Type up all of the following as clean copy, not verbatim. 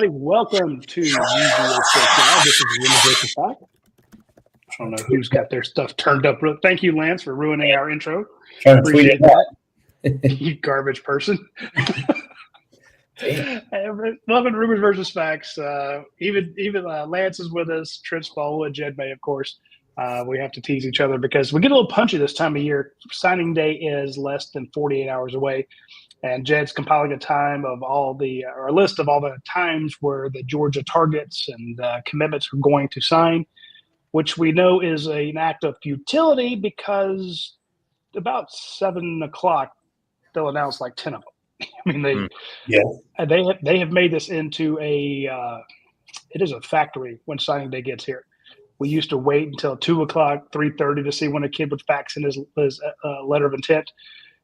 everybody. Welcome to UGA Sports Live. This is Rumors versus Facts. I don't know who's got their stuff turned up. Thank you, Lance, for ruining our intro. Appreciate that. You garbage person. Welcome to Rumors versus Facts. Even Lance is with us. Trent's following Jed May, of course. We have to tease each other because we get a little punchy this time of year. Signing day is less than 48 hours away. And Jed's compiling a list of all the times where the Georgia targets and commitments are going to sign, which we know is an act of futility because about 7 o'clock, they'll announce like 10 of them. I mean, they have made this into it is a factory when signing day gets here. We used to wait until 2 o'clock, 3:30 to see when a kid would fax in his letter of intent.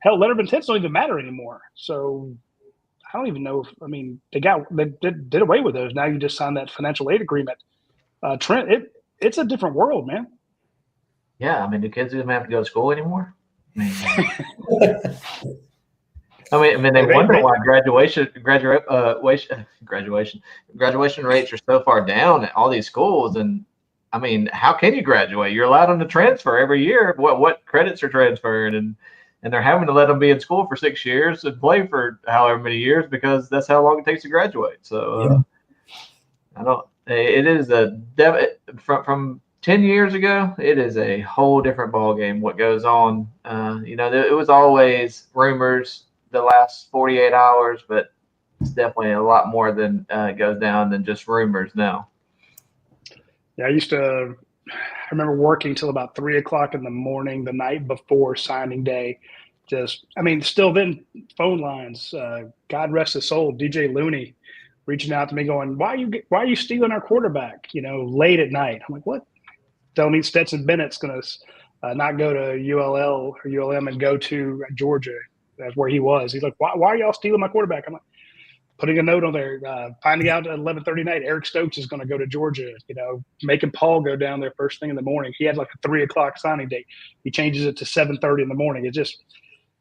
Hell, letter of intents don't even matter anymore. So I don't even know they did away with those. Now you just sign that financial aid agreement. Trent, it's a different world, man. Yeah, I mean, do kids even have to go to school anymore? They wonder why graduation rates are so far down at all these schools. And I mean, how can you graduate? You're allowed them to transfer every year. What credits are transferred, and they're having to let them be in school for 6 years and play for however many years because that's how long it takes to graduate. So it is from 10 years ago, it is a whole different ballgame what goes on. It was always rumors the last 48 hours, but it's definitely a lot more than goes down than just rumors now. Yeah, I remember working till about 3 o'clock in the morning the night before signing day. Still then phone lines. God rest his soul, DJ Looney reaching out to me going, why are you stealing our quarterback, late at night? I'm like, what? Tell me Stetson Bennett's going to not go to ULL or ULM and go to Georgia. That's where he was. He's like, why are y'all stealing my quarterback? I'm like, putting a note on there, finding out at 11:30 night, Eric Stokes is going to go to Georgia, making Paul go down there first thing in the morning. He had like a 3 o'clock signing date. He changes it to 7:30 in the morning.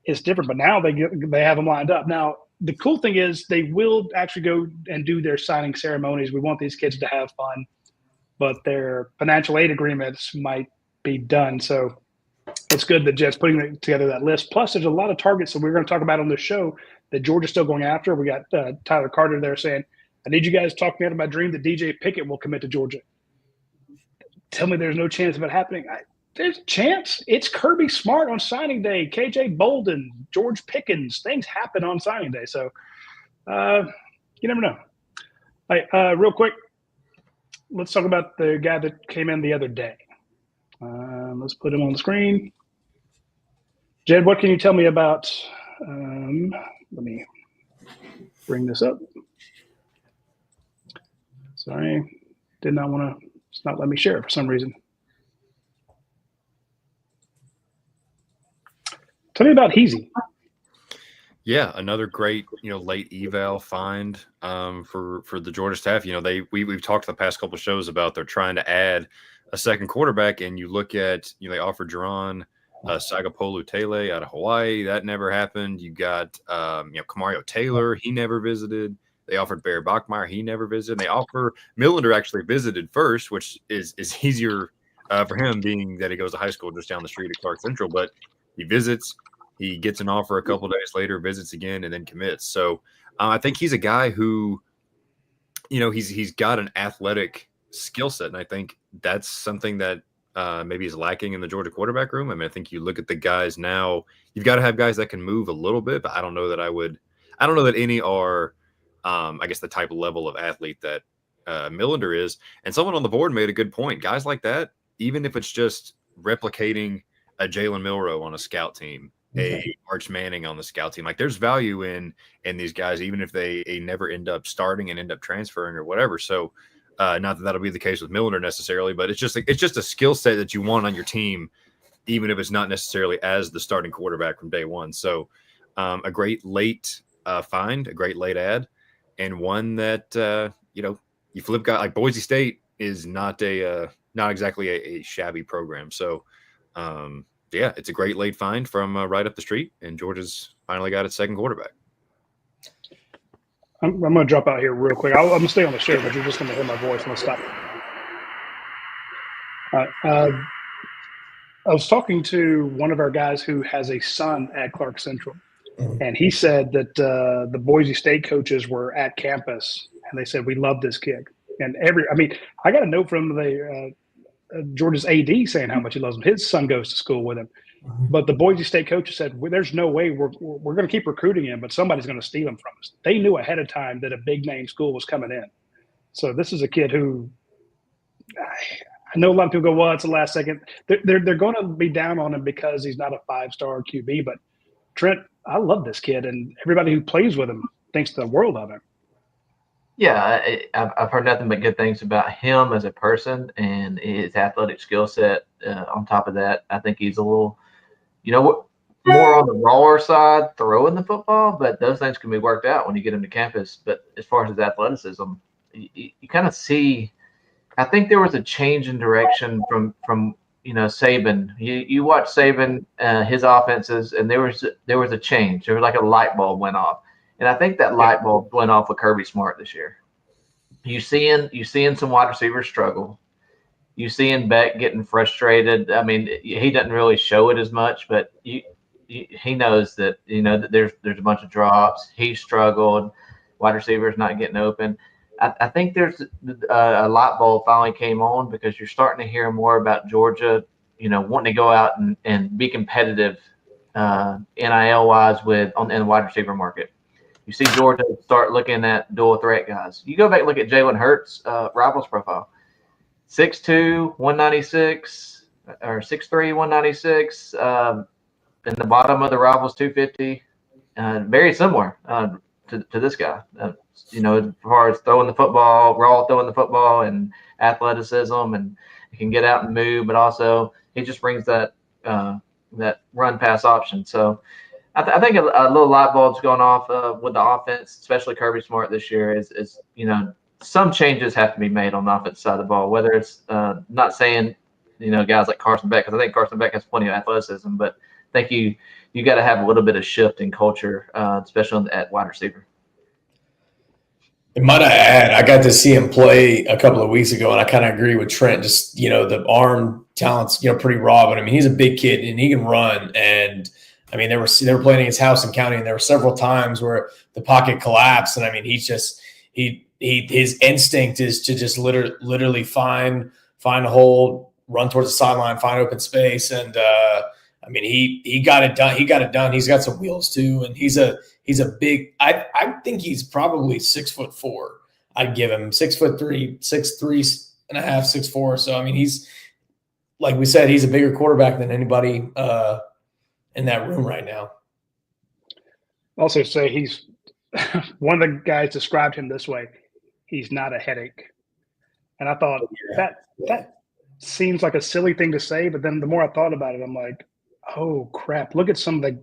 It's different, but now they have them lined up. Now, the cool thing is they will actually go and do their signing ceremonies. We want these kids to have fun, but their financial aid agreements might be done. So it's good that Jet's putting together that list. Plus, there's a lot of targets that we're going to talk about on this show that Georgia's still going after. We got Tyler Carter there saying, I need you guys to talk me out of my dream that DJ Pickett will commit to Georgia. Tell me there's no chance of it happening. There's a chance. It's Kirby Smart on signing day, KJ Bolden, George Pickens. Things happen on signing day. So you never know. All right, real quick, let's talk about the guy that came in the other day. Let's put him on the screen. Jed, what can you tell me about let me bring this up. Sorry, did not want to. It's not letting me share it for some reason. Tell me about Heasy. Yeah, another great late eval find for the Georgia staff. We've talked the past couple of shows about they're trying to add a second quarterback, and you look at they offered Jerron Sagapolu Tele out of Hawaii. That never happened. You got Kamario Taylor. He never visited. They offered Barry Bachmeier. He never visited. They offer Millender actually visited first, which is easier for him, being that he goes to high school just down the street at Clark Central. But he visits. He gets an offer a couple of days later, visits again, and then commits. So I think he's a guy who, he's got an athletic skill set, and I think that's something that maybe is lacking in the Georgia quarterback room. I think you look at the guys now, you've got to have guys that can move a little bit, but I don't know that any are, I guess, the type of level of athlete that Millender is. And someone on the board made a good point. Guys like that, even if it's just replicating a Jalen Milroe on a scout team, a Arch Manning on the scout team, like there's value in these guys, even if they never end up starting and end up transferring or whatever. So not that that'll be the case with Millender necessarily, but it's just a skill set that you want on your team, even if it's not necessarily as the starting quarterback from day one. So a great late find, a great late ad, and one that you flip guy like Boise State is not exactly a shabby program. So yeah, it's a great late find from right up the street, and Georgia's finally got its second quarterback. I'm going to drop out here real quick. I'm going to stay on the show, but you're just going to hear my voice. I'm going to stop. All right. I was talking to one of our guys who has a son at Clark Central, and he said that the Boise State coaches were at campus, and they said, we love this kid. And I got a note from Georgia's AD saying how much he loves him. His son goes to school with him. But the Boise State coaches said, well, there's no way we're going to keep recruiting him, but somebody's going to steal him from us. They knew ahead of time that a big-name school was coming in. So this is a kid who I know a lot of people go, well, it's the last second. They're going to be down on him because he's not a five-star QB. But Trent, I love this kid, and everybody who plays with him thinks the world of him. Yeah, I've heard nothing but good things about him as a person and his athletic skill set. On top of that, I think he's a little, more on the rawer side, throwing the football, but those things can be worked out when you get him to campus. But as far as his athleticism, you kind of see, I think there was a change in direction from Saban. You watch Saban, his offenses, and there was a change. There was like a light bulb went off. And I think that light bulb went off with Kirby Smart this year. You seeing some wide receivers struggle. You seeing Beck getting frustrated. I mean, he doesn't really show it as much, but he knows that that there's a bunch of drops. He struggled. Wide receivers not getting open. I think there's a light bulb finally came on because you're starting to hear more about Georgia, wanting to go out and be competitive NIL wise in the wide receiver market. You see Georgia start looking at dual threat guys. You go back and look at Jalen Hurts' Rivals profile. 6'2", 196, or 6'3", 196. In the bottom of the Rivals 250. Very similar to this guy. As far as throwing the football, and athleticism, and he can get out and move, but also he just brings that run pass option. So I think a little light bulb's going off with the offense, especially Kirby Smart this year. Is some changes have to be made on the offensive side of the ball. Whether it's not saying guys like Carson Beck, because I think Carson Beck has plenty of athleticism, but I think you got to have a little bit of shift in culture, especially at wide receiver. And might I add, I got to see him play a couple of weeks ago, and I kind of agree with Trent. Just the arm talent's pretty raw, but I mean he's a big kid and he can run. And I mean they were playing against Houston County, and there were several times where the pocket collapsed. And I mean his instinct is to just literally find a hole, run towards the sideline, find open space, and I mean he got it done. He's got some wheels too, and he's a big. I think he's probably 6'4". I'd give him 6'3", 6'3.5", 6'4". So I mean he's, like we said, he's a bigger quarterback than anybody in that room right now. Also say he's one of the guys described him this way. He's not a headache. And I thought that seems like a silly thing to say, but then the more I thought about it, I'm like, oh crap, look at some of the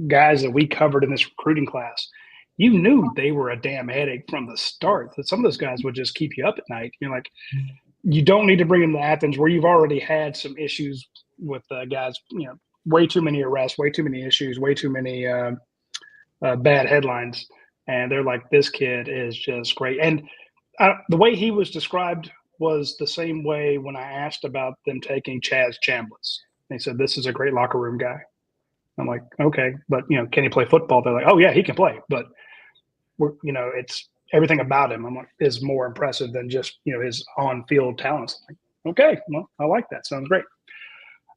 guys that we covered in this recruiting class. You knew they were a damn headache from the start. That some of those guys would just keep you up at night. You're like, you don't need to bring them to Athens where you've already had some issues with guys, way too many arrests, way too many issues, way too many bad headlines. And they're like, this kid is just great. And the way he was described was the same way when I asked about them taking Chaz Chambliss. They said, this is a great locker room guy. I'm like, okay, but, can he play football? They're like, oh, yeah, he can play. But, it's everything about him is more impressive than just, his on-field talents. Like, okay, well, I like that. Sounds great.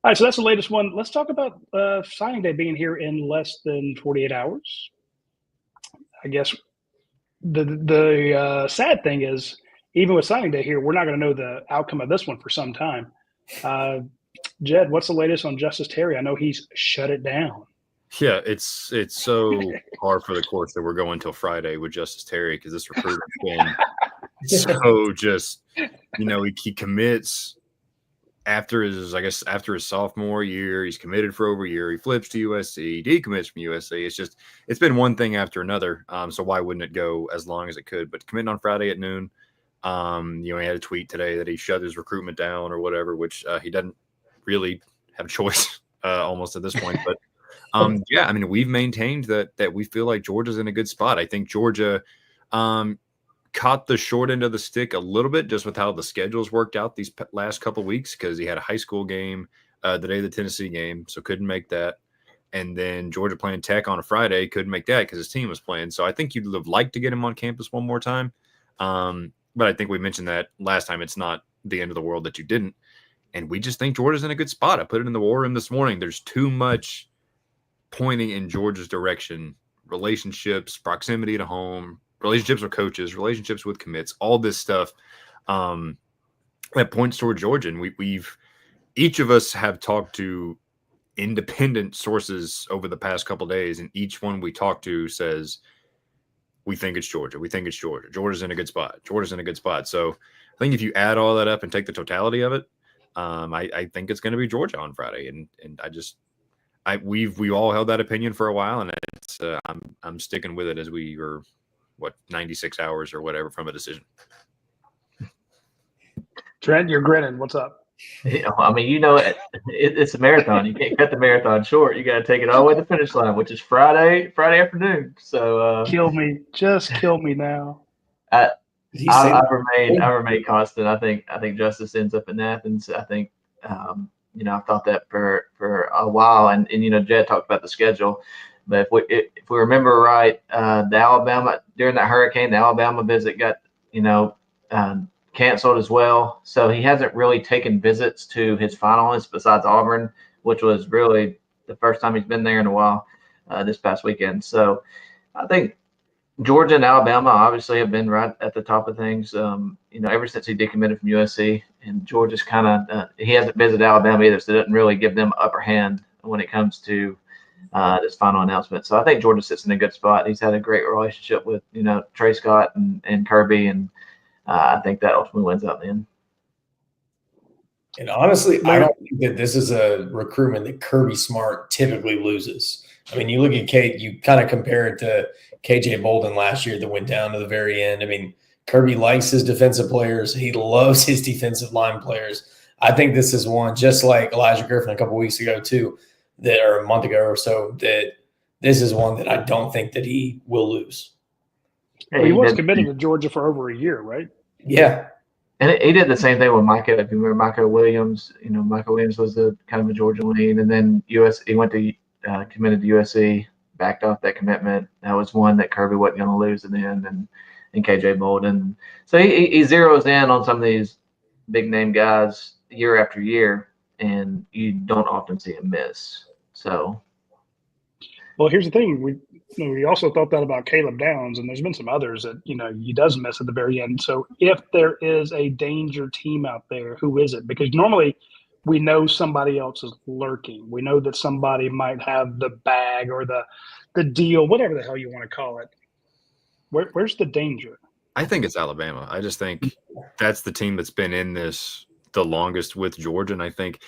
All right, so that's the latest one. Let's talk about signing day being here in less than 48 hours. I guess the sad thing is, even with signing day here, we're not going to know the outcome of this one for some time. Jed, what's the latest on Justice Terry? I know he's shut it down. Yeah, it's so hard for the courts that we're going till Friday with Justice Terry because this recruiter's been so just, he commits after his sophomore year. He's committed for over a year. He flips to USC, decommits from USC. It's been one thing after another. So why wouldn't it go as long as it could? But committing on Friday at noon. He had a tweet today that he shut his recruitment down or whatever, which he doesn't really have a choice almost at this point. But we've maintained that we feel like Georgia's in a good spot. I think Georgia, Caught the short end of the stick a little bit just with how the schedules worked out these last couple of weeks because he had a high school game the day of the Tennessee game, so couldn't make that. And then Georgia playing Tech on a Friday, couldn't make that because his team was playing. So I think you'd have liked to get him on campus one more time. But I think we mentioned that last time. It's not the end of the world that you didn't. And we just think Georgia's in a good spot. I put it in the war room this morning. There's too much pointing in Georgia's direction. Relationships, proximity to home, relationships with coaches, relationships with commits, all this stuff that points toward Georgia. And we've each of us have talked to independent sources over the past couple of days, and each one we talk to says, we think it's Georgia. We think it's Georgia. Georgia's in a good spot. Georgia's in a good spot. So I think if you add all that up and take the totality of it, I think it's going to be Georgia on Friday. And we all held that opinion for a while, and it's I'm sticking with it as we are 96 hours or whatever from a decision. Trent, you're grinning. What's up? I mean, it's a marathon. You can't cut the marathon short. You got to take it all the way to the finish line, which is Friday afternoon. So kill me, just kill me now. I remain constant. I think justice ends up in Athens. I think I've thought that for a while, and Jed talked about the schedule. But if we remember right, the Alabama during that hurricane, the Alabama visit got canceled as well. So he hasn't really taken visits to his finalists besides Auburn, which was really the first time he's been there in a while this past weekend. So I think Georgia and Alabama obviously have been right at the top of things, ever since he decommitted from USC. And Georgia's kind of he hasn't visited Alabama either, so it doesn't really give them upper hand when it comes to this final announcement. So I think Georgia sits in a good spot. He's had a great relationship with Trey Scott and Kirby, and I think that ultimately wins out in the end. And honestly, I don't think that this is a recruitment that Kirby Smart typically loses. I mean, you look at Kate, you kind of compare it to KJ Bolden last year that went down to the very end. I mean, Kirby likes his defensive players. He loves his defensive line players. I think this is one, just like Elijah Griffin a couple of weeks ago too, or a month ago or so, that this is one that I don't think that he will lose. Well, he was committed to Georgia for over a year, right? Yeah. And he did the same thing with Micah. If you remember Micah Williams, Micah Williams was a kind of a Georgia lean, and then he went to committed to USC, backed off that commitment. That was one that Kirby wasn't going to lose in the end, and KJ Bolden. So he zeroes in on some of these big name guys year after year, and you don't often see him miss. So, well, here's the thing: we also thought that about Caleb Downs, and there's been some others that he does miss at the very end. So if there is a danger team out there, who is it? Because normally we know somebody else is lurking. We know that somebody might have the bag or the deal, whatever the hell you want to call it. Where's the danger? I think it's Alabama. I just think that's the team that's been in this the longest with Georgia, and I think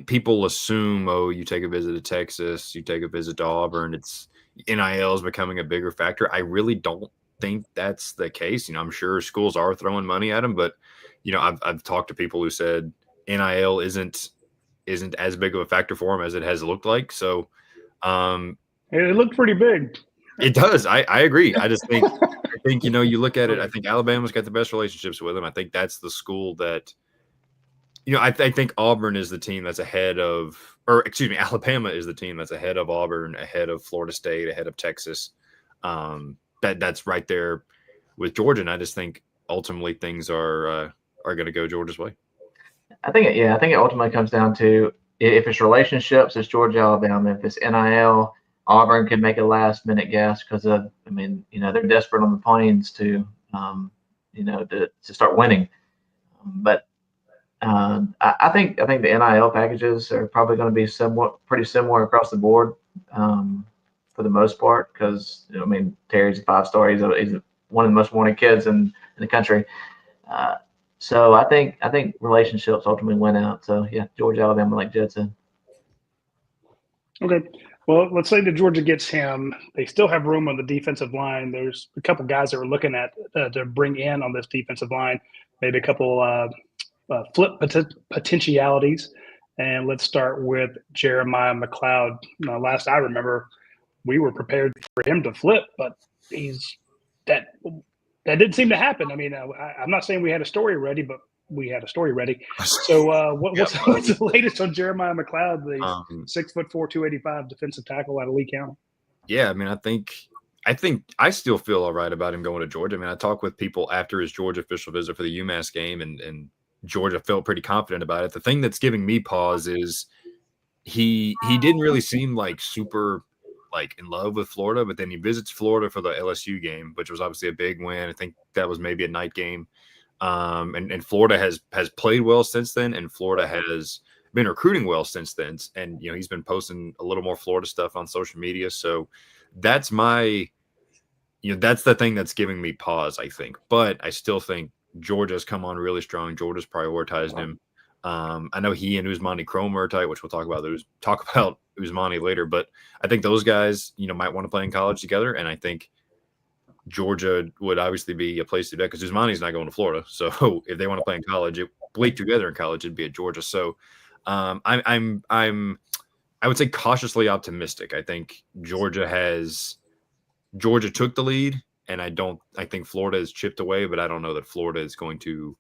people assume, you take a visit to Texas, you take a visit to Auburn, it's NIL is becoming a bigger factor. I really don't think that's the case. I'm sure schools are throwing money at them, but I've talked to people who said NIL isn't as big of a factor for them as it has looked like. So it looked pretty big. It does. I agree. I just think you look at it. I think Alabama's got the best relationships with them. I think that's the school that. I think Auburn is the team that's ahead of, Alabama is the team that's ahead of Auburn, ahead of Florida State, ahead of Texas. That's right there with Georgia, and I just think ultimately things are going to go Georgia's way. I think it ultimately comes down to if it's relationships, it's Georgia, Alabama. If it's NIL, Auburn could make a last-minute guess because they're desperate on the plains to start winning, but. I think the NIL packages are probably going to be pretty similar across the board for the most part because Terry's a 5-star. He's one of the most wanted kids in the country. So I think relationships ultimately win out. So yeah, Georgia, Alabama, like Jed said. Okay. Well, let's say that Georgia gets him. They still have room on the defensive line. There's a couple guys that we're looking at to bring in on this defensive line. Maybe a couple flip potentialities. And let's start with Jeremiah McLeod. Last I remember, we were prepared for him to flip, but he's that didn't seem to happen. I mean, I'm not saying we had a story ready, but we had a story ready. So what's the latest on Jeremiah McLeod, the 6'4", 285 defensive tackle out of Lee County? Yeah, I mean, I think I still feel all right about him going to Georgia. I mean, I talked with people after his Georgia official visit for the UMass game, and Georgia felt pretty confident about it. The thing that's giving me pause is he didn't really seem like super like in love with Florida, but then he visits Florida for the LSU game, which was obviously a big win. I think that was maybe a night game. And Florida has played well since then, and Florida has been recruiting well since then. And he's been posting a little more Florida stuff on social media. So that's that's the thing that's giving me pause, I think. But I still think Georgia's come on really strong. Georgia's prioritized him. I know he and Usmani Cromer are tight, which we'll talk about Usmani later. But I think those guys, might want to play in college together, and I think Georgia would obviously be a place to do that because Usmani's not going to Florida. So if they want to play in college, play together in college, it'd be at Georgia. So I would say cautiously optimistic. I think Georgia took the lead, and I think Florida has chipped away, but I don't know that Florida is going to,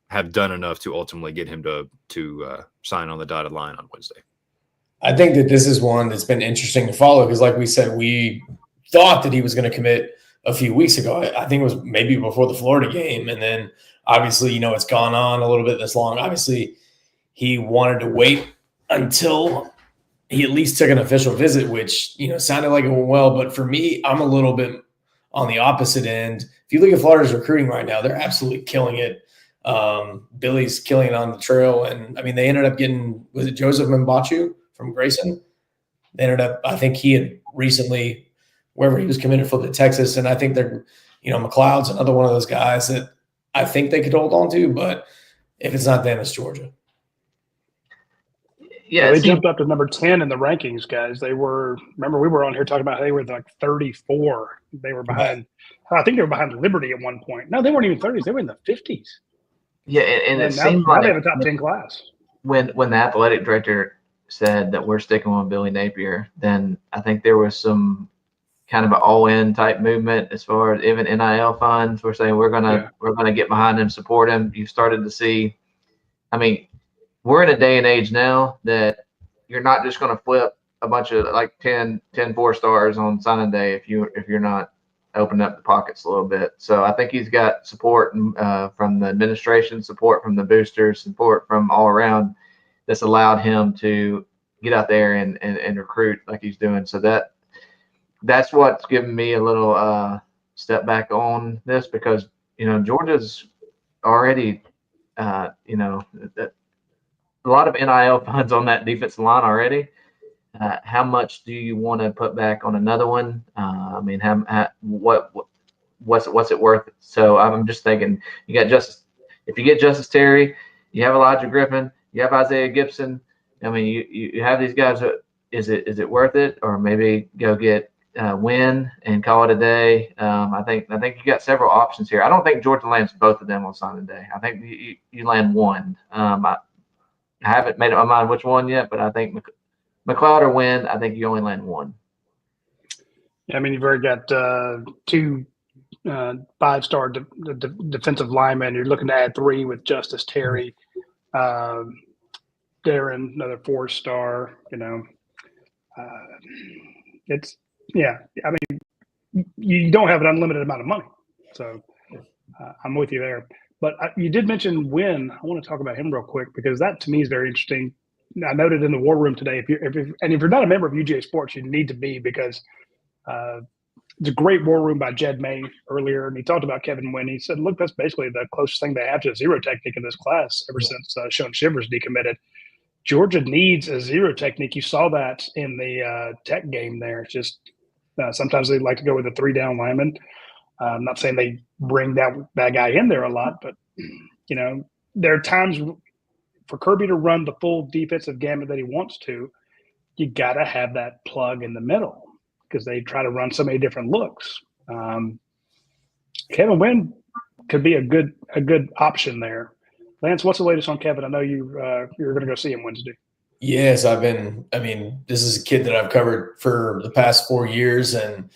have done enough to ultimately get him to sign on the dotted line on Wednesday. I think that this is one that's been interesting to follow because, like we said, we thought that he was going to commit a few weeks ago. I think it was maybe before the Florida game. And then obviously, it's gone on a little bit this long. Obviously, he wanted to wait until he at least took an official visit, which, sounded like it went well. But for me, I'm a little bit on the opposite end. If you look at Florida's recruiting right now, they're absolutely killing it. Billy's killing it on the trail. And I mean, they ended up getting, was it Joseph Mbachu from Grayson? They ended up, I think he had recently, wherever he was committed, flipped to Texas. And I think they're, McLeod's another one of those guys that I think they could hold on to, but if it's not them, it's Georgia. Yeah, they jumped up to number 10 in the rankings, guys. Remember we were on here talking about how they were like 34. They were behind, I think they were behind Liberty at one point. No, they weren't even 30s. They were in the 50s. Yeah, and it now, seemed now like they have a top 10 class. When the athletic director said that we're sticking with Billy Napier, then I think there was some kind of an all-in type movement as far as even NIL funds. We're saying we're gonna get behind him, support him. You started to see, I mean, we're in a day and age now that you're not just going to flip a bunch of like 10 4-stars on signing day if you're not opening up the pockets a little bit. So I think he's got support from the administration, support from the boosters, support from all around that's allowed him to get out there and recruit like he's doing. So that's what's given me a little step back on this because, Georgia's already, a lot of NIL funds on that defensive line already. How much do you want to put back on another one? I mean, what's it worth? So I'm just thinking, you got Justice. If you get Justice Terry, you have Elijah Griffin, you have Isaiah Gibson. I mean, you have these guys. Is it worth it, or maybe go get Win and call it a day? I think you got several options here. I don't think Georgia lands both of them on signing day. I think you land one. I haven't made up my mind which one yet, but I think McLeod or Win, I think you only land one. Yeah, I mean, you've already got two 5-star defensive linemen. You're looking to add 3 with Justice Terry, Darren, another 4-star. It's I mean, you don't have an unlimited amount of money, so I'm with you there. But you did mention Win. I want to talk about him real quick because that to me is very interesting. I noted in the war room today, if you're not a member of UGA Sports, you need to be because it's a great war room by Jed May earlier, and he talked about Kevin Wynn. He said, "Look, that's basically the closest thing they have to a zero technique in this class ever since Sean Shivers decommitted." Georgia needs a zero technique. You saw that in the Tech game there. It's just sometimes they like to go with a 3-down lineman. I'm not saying they bring that guy in there a lot, but there are times for Kirby to run the full defensive gamut that he wants to. You got to have that plug in the middle because they try to run so many different looks. Kevin Wynn could be a good option there. Lance, what's the latest on Kevin? I know you're going to go see him Wednesday. Yes, this is a kid that I've covered for the past 4 years, and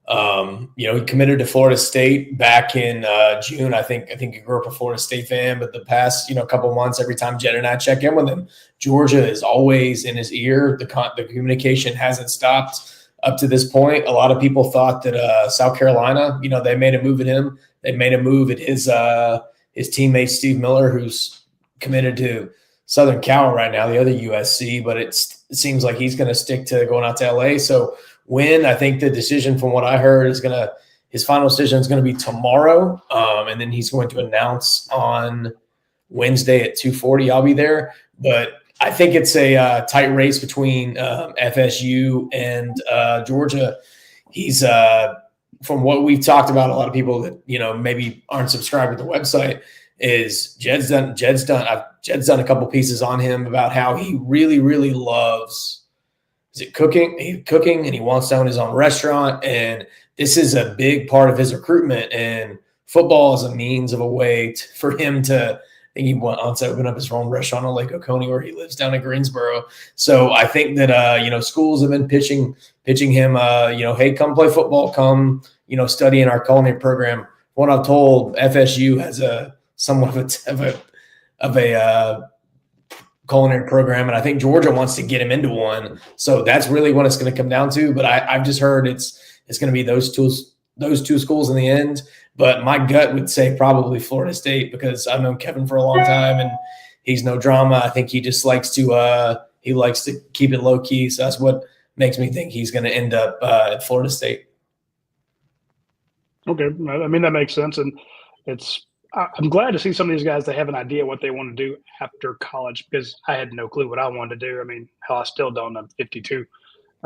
He committed to Florida State back in June. I think he grew up a Florida State fan, but the past couple of months, every time Jed and I check in with him, Georgia is always in his ear. The communication hasn't stopped up to this point. A lot of people thought that South Carolina, they made a move at him. They made a move at his teammate Steve Miller, who's committed to Southern Cal right now, the other USC, but it seems like he's going to stick to going out to LA. So I think the decision from what I heard his final decision is going to be tomorrow. And then he's going to announce on Wednesday at 2:40. I'll be there, but I think it's a tight race between FSU and Georgia. He's from what we've talked about, a lot of people that maybe aren't subscribed to the website is Jed's done a couple pieces on him about how he really, really loves cooking. He's cooking and he wants to own his own restaurant, and this is a big part of his recruitment. And football is a means of a way for him to. I think he wants to open up his own restaurant on Lake Oconee, where he lives down in Greensboro. So I think that schools have been pitching him, hey, come play football, come study in our culinary program. From what I'm told, FSU has a somewhat of a culinary program, and I think Georgia wants to get him into one. So that's really what it's going to come down to. But I've just heard it's going to be those two schools in the end. But my gut would say probably Florida State, because I've known Kevin for a long time and he's no drama. I think he just likes to keep it low key. So that's what makes me think he's going to end up at Florida State. Okay, I mean that makes sense, and I'm glad to see some of these guys that have an idea what they want to do after college, because I had no clue what I wanted to do. I mean, hell, I still don't. I'm 52.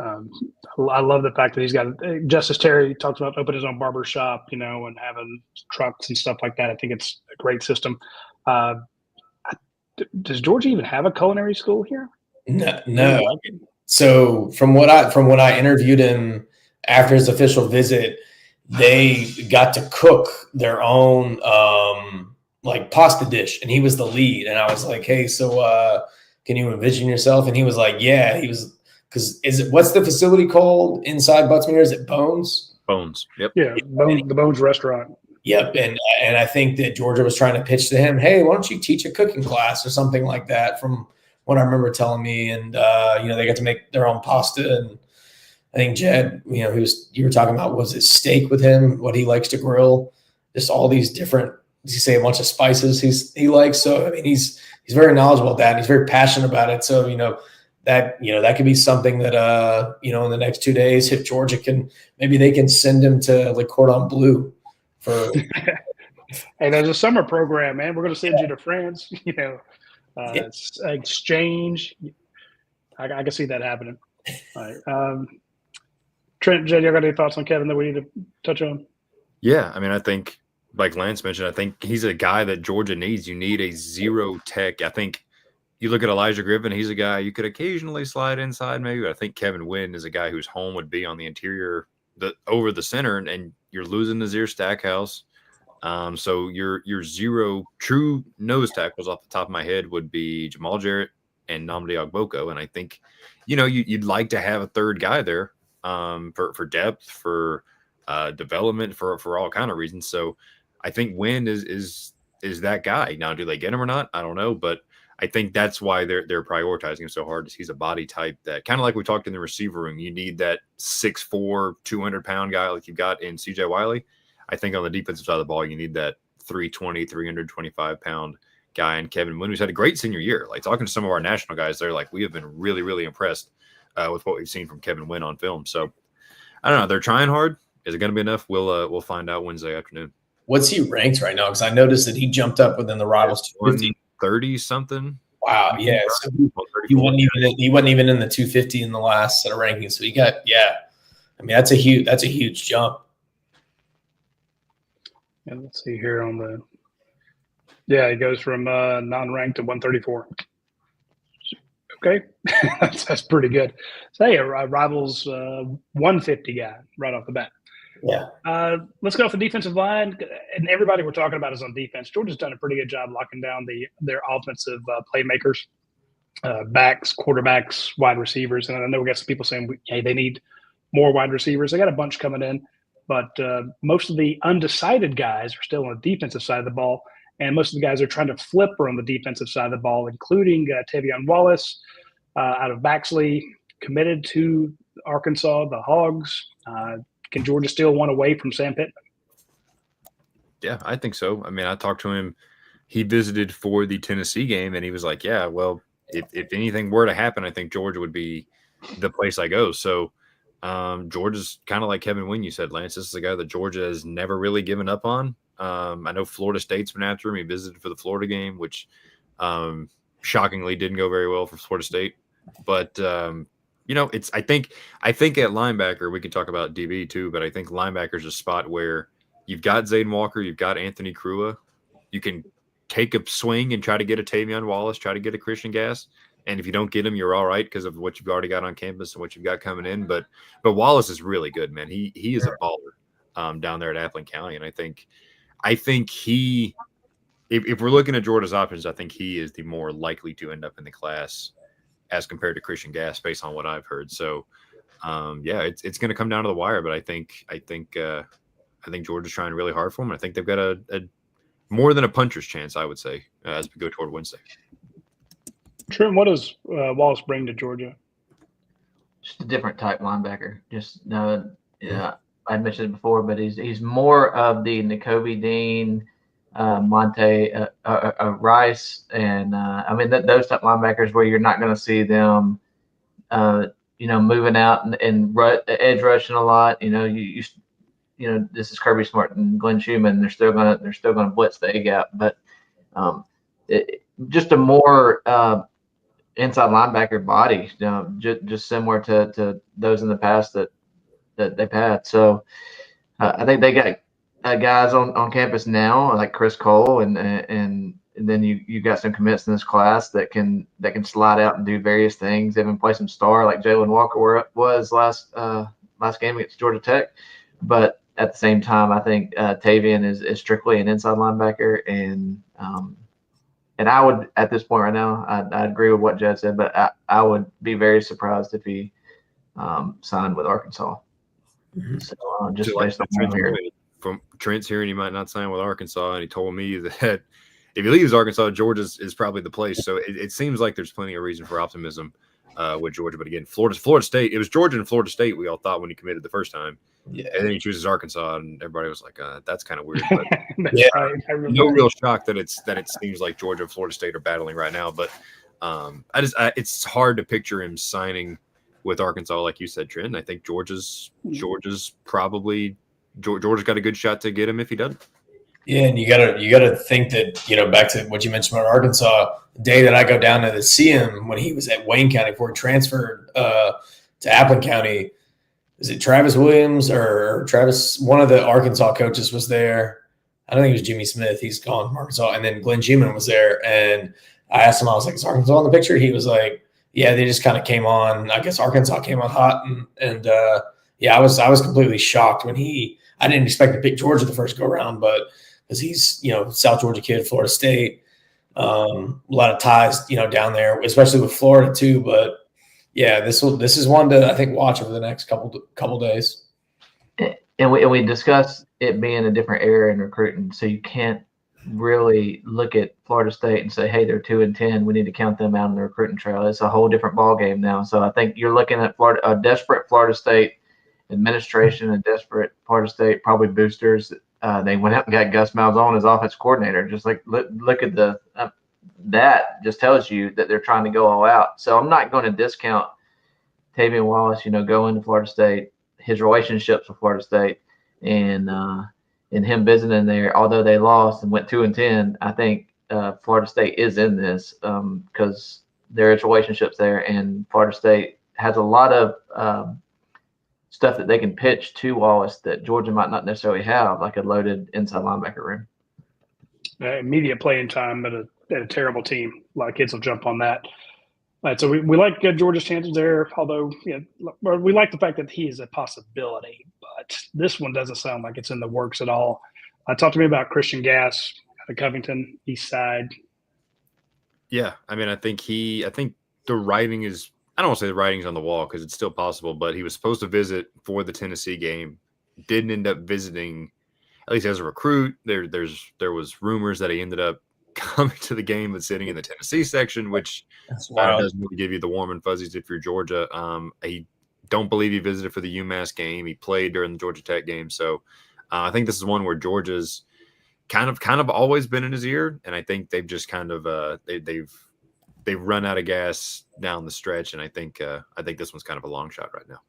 I love the fact that he's got Justice Terry talks about opening his own barber shop, and having trucks and stuff like that. I think it's a great system. Does Georgia even have a culinary school here? No. So from what I interviewed him after his official visit, they got to cook their own pasta dish, and he was the lead. And I was like, hey, so can you envision yourself? And he was like, yeah. He was. Because what's the facility called inside Butts-Mehre? Is it Bones? Bones. Yep. Yeah, the Bones restaurant. Yep. And I think that Georgia was trying to pitch to him, hey, why don't you teach a cooking class or something like that, from what I remember telling me. And they got to make their own pasta. And I think Jed, you were talking about, was it steak with him, what he likes to grill, just all these different, as you say, a bunch of spices he likes. So I mean he's very knowledgeable about that. And he's very passionate about it. So that could be something that in the next 2 days, if Georgia they can send him to like Cordon Bleu for. Hey, there's a summer program, man. We're going to send you to France. It's exchange. I can see that happening. All right. Trent, Jed, you got any thoughts on Kevin that we need to touch on? Yeah, I mean, I think like Lance mentioned, I think he's a guy that Georgia needs. You need a zero tech. I think. You look at Elijah Griffin, he's a guy you could occasionally slide inside maybe, but I think Kevin Wynn is a guy whose home would be on the interior, over the center, and you're losing Nazir Stackhouse. So your zero true nose tackles off the top of my head would be Jamal Jarrett and Nnamdi Ogboko. And I think, you'd like to have a third guy there for depth, for development, for all kind of reasons. So I think Wynn is that guy. Now, do they get him or not? I don't know, but I think that's why they're prioritizing him so hard. Is he's a body type that, kind of like we talked in the receiver room, you need that 6'4", 200-pound guy like you've got in CJ Wiley. I think on the defensive side of the ball, you need that 320, 325-pound guy in Kevin Wynn, who's had a great senior year. Like, talking to some of our national guys, they're like, we have been really, really impressed with what we've seen from Kevin Wynn on film. So I don't know. They're trying hard. Is it going to be enough? We'll find out Wednesday afternoon. What's he ranked right now? Because I noticed that he jumped up within the rivals 250. 30 something. Wow, yeah. So he wasn't even in the 250 in the last set of rankings. So he got, I mean, that's a huge jump. And let's see here on the. Yeah, he goes from non-ranked to 134. Okay, that's pretty good. So hey, a rivals 150 guy right off the bat. Yeah. Let's go off the defensive line, and everybody we're talking about is on defense. Georgia's done a pretty good job locking down their offensive playmakers, backs, quarterbacks, wide receivers. And I know we got some people saying, hey, they need more wide receivers. They got a bunch coming in. but most of the undecided guys are still on the defensive side of the ball, and most of the guys are trying to flip on the defensive side of the ball, including Tavion Wallace out of Baxley, committed to Arkansas, the Hogs. Can Georgia steal one away from Sam Pittman? Yeah, I think so. I mean, I talked to him. He visited for the Tennessee game, and he was like, yeah, well, if anything were to happen, I think Georgia would be the place I go. So Georgia's kind of like Kevin Wynn, you said, Lance. This is a guy that Georgia has never really given up on. I know Florida State's been after him. He visited for the Florida game, which shockingly didn't go very well for Florida State. But it's I think at linebacker, we can talk about DB too, but I think linebacker's a spot where you've got Zayden Walker, you've got Anthony Crua. You can take a swing and try to get a Tavion Wallace, try to get a Christian Gass. And if you don't get him, you're all right because of what you've already got on campus and what you've got coming in. But Wallace is really good, man. He is a baller down there at Appling County. And I think he, if we're looking at Georgia's options, I think he is the more likely to end up in the class as compared to Christian Gass based on what I've heard. So it's going to come down to the wire, but I think Georgia's trying really hard for him. I think they've got a more than a puncher's chance, I would say, as we go toward Wednesday. Trent, what does Wallace bring to Georgia? Just a different type linebacker. I mentioned it before, but he's more of the N'Kobe Dean, Monte Rice, and those type linebackers where you're not going to see them, moving out and edge rushing a lot. This is Kirby Smart and Glenn Schumann. They're still gonna blitz the A gap, but just a more inside linebacker body, just similar to those in the past that they've had. So I think they got guys on campus now like Chris Cole, and then you got some commits in this class that can slide out and do various things. They even play some star like Jalen Walker was last game against Georgia Tech, but at the same time, I think Tavion is strictly an inside linebacker, and I would, at this point right now, I agree with what Jed said, but I would be very surprised if he signed with Arkansas. Mm-hmm. So just based on from Trent's hearing, he might not sign with Arkansas, and he told me that if he leaves Arkansas, Georgia is probably the place. So it seems like there's plenty of reason for optimism with Georgia. But again, Florida State, it was Georgia and Florida State we all thought when he committed the first time. Yeah. And then he chooses Arkansas, and everybody was like, "That's kind of weird." But no real shock that it seems like Georgia and Florida State are battling right now. But it's hard to picture him signing with Arkansas, like you said, Trent. I think Georgia's got a good shot to get him if he doesn't. Yeah, and you gotta think that, back to what you mentioned about Arkansas, the day that I go down to see him when he was at Wayne County before he transferred to Appling County. Is it Travis Williams or Travis? One of the Arkansas coaches was there. I don't think it was Jimmy Smith. He's gone from Arkansas. And then Glenn Schumann was there. And I asked him, I was like, is Arkansas in the picture? He was like, yeah, they just kind of came on. I guess Arkansas came on hot. And I was completely shocked when I didn't expect to pick Georgia the first go around, but because he's, South Georgia kid, Florida State, a lot of ties, down there, especially with Florida too. But yeah, this is one to, I think, watch over the next couple days. And we discussed it being a different era in recruiting, so you can't really look at Florida State and say, hey, they're 2-10. We need to count them out on the recruiting trail. It's a whole different ball game now. So I think you're looking at a desperate Florida State administration, a desperate Florida State probably boosters. They went out and got Gus Malzahn as offense coordinator. Just like look at the that just tells you that they're trying to go all out. So I'm not going to discount Tavion Wallace, going to Florida State, his relationships with Florida State, and him visiting there. Although they lost and went 2-10, I think Florida State is in this because there is relationships there, and Florida State has a lot of stuff that they can pitch to Wallace that Georgia might not necessarily have, like a loaded inside linebacker room. Immediate playing time at a terrible team. A lot of kids will jump on that. Right, so we like Georgia's chances there, although we like the fact that he is a possibility. But this one doesn't sound like it's in the works at all. Talk to me about Christian Gass out of Covington, East Side. Yeah, I mean, I think the writing is – I don't want to say the writing's on the wall because it's still possible, but he was supposed to visit for the Tennessee game didn't end up visiting, at least as a recruit. There was rumors that he ended up coming to the game and sitting in the Tennessee section, which doesn't really give you the warm and fuzzies if you're Georgia. I don't believe he visited for the UMass game. He played during the Georgia Tech game. So I think this is one where Georgia's kind of always been in his ear, and I think they've just kind of they've run out of gas down the stretch, and I think this one's kind of a long shot right now.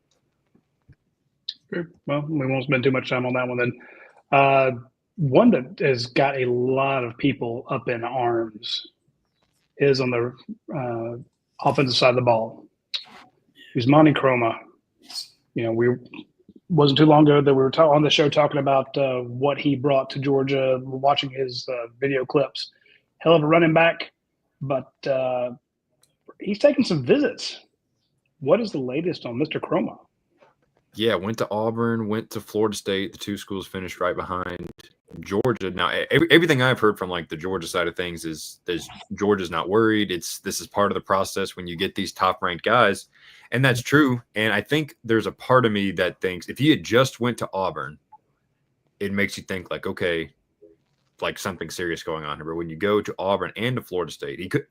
Well, we won't spend too much time on that one then. One that has got a lot of people up in arms is on the offensive side of the ball. Usmani Chroma. You know, we wasn't too long ago that we were on the show talking about what he brought to Georgia, watching his video clips. Hell of a running back, but he's taking some visits. What is the latest on Mr. Chroma? Yeah, went to Auburn, went to Florida State. The two schools finished right behind Georgia. Now, everything I've heard from like the Georgia side of things is Georgia's not worried. This is part of the process when you get these top-ranked guys, and that's true. And I think there's a part of me that thinks if he had just went to Auburn, it makes you think like, okay, like something serious going on here. But when you go to Auburn and to Florida State, he could,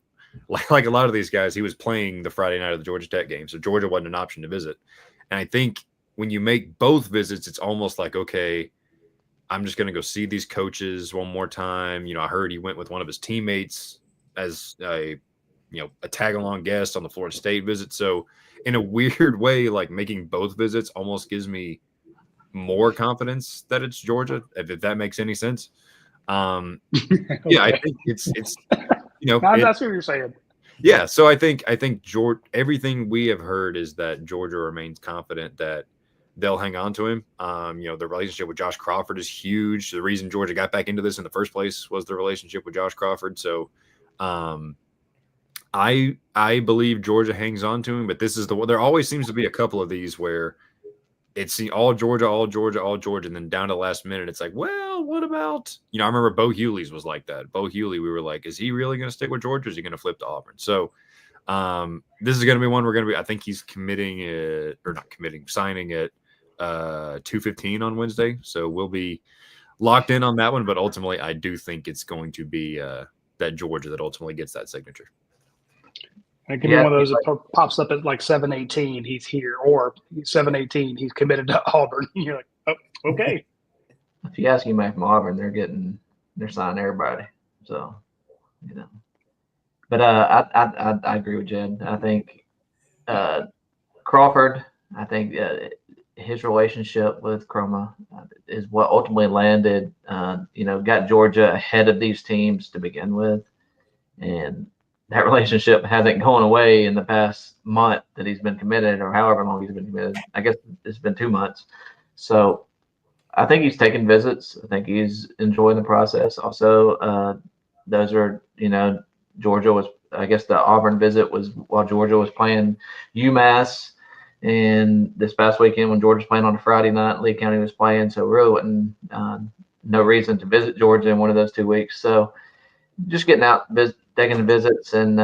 like a lot of these guys, he was playing the Friday night of the Georgia Tech game, so Georgia wasn't an option to visit. And I think when you make both visits, it's almost like, okay, I'm just going to go see these coaches one more time. You know, I heard he went with one of his teammates as a tag-along guest on the Florida State visit. So in a weird way, like making both visits almost gives me more confidence that it's Georgia, if that makes any sense. Okay. Yeah, I think it's that's what you're saying. Yeah, so I think Georgia, everything we have heard is that Georgia remains confident that they'll hang on to him. The relationship with Josh Crawford is huge. The reason Georgia got back into this in the first place was the relationship with Josh Crawford. So I believe Georgia hangs on to him, but this is there always seems to be a couple of these where it's all Georgia, and then down to the last minute, it's like, well, what about, I remember Bo Hewley's was like that. Bo Hewley, we were like, is he really going to stick with Georgia? Or is he going to flip to Auburn? So this is going to be one I think he's signing at 2:15 on Wednesday. So we'll be locked in on that one. But ultimately, I do think it's going to be that Georgia that ultimately gets that signature. It could be one of those that pops up at like 7:18, he's here, or 7:18, he's committed to Auburn. You're like, oh, okay. If you ask anybody from Auburn, they're signing everybody. So, But I agree with Jed. I think Crawford, I think his relationship with Chroma is what ultimately landed, got Georgia ahead of these teams to begin with. And that relationship hasn't gone away in the past month that he's been committed, or however long he's been committed. I guess it's been 2 months. So I think he's taking visits. I think he's enjoying the process. Also, those are, Georgia was, I guess the Auburn visit was while Georgia was playing UMass. And this past weekend when Georgia was playing on a Friday night, Lee County was playing. So really wasn't no reason to visit Georgia in one of those 2 weeks. So just getting out, taking the visits, and